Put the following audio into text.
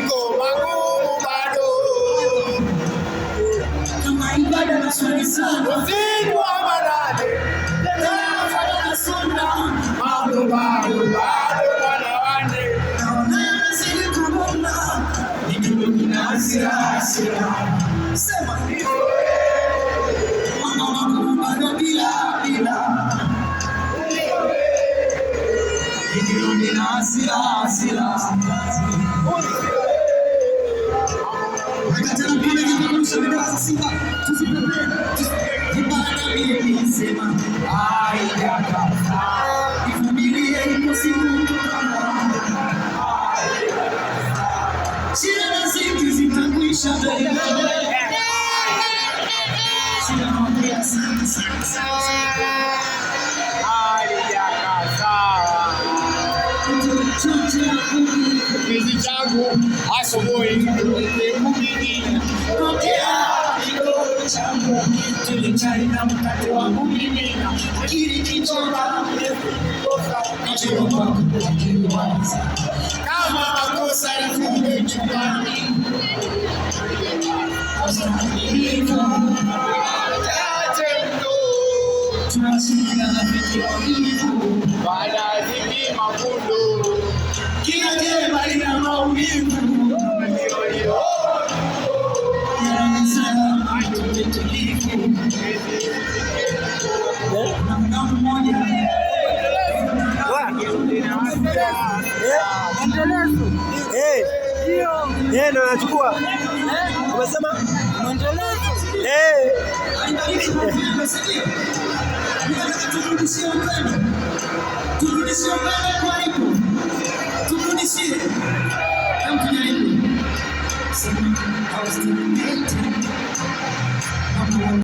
Maandiko magumu bado. Kama ibada na swali sana. Usiku wa manane. Tafadhali na sunna. Mambo bado bwana wane. Naona zile kumona. Nikimwona hasira. Sema hiyo. Mama magumu bado bila. Nikimwona hasira. Kizi changu asubuhi kumini changu tulichai na mkate wa kumimina ili kichoma kama makosa yafunge chumbani tunashinda baada ya dhiki mafundo kila jema lina maumivu ndo nachukua. Umesema mwendelezo. Turudishie mbele kwa hivyo. Turudishie. Sema, I was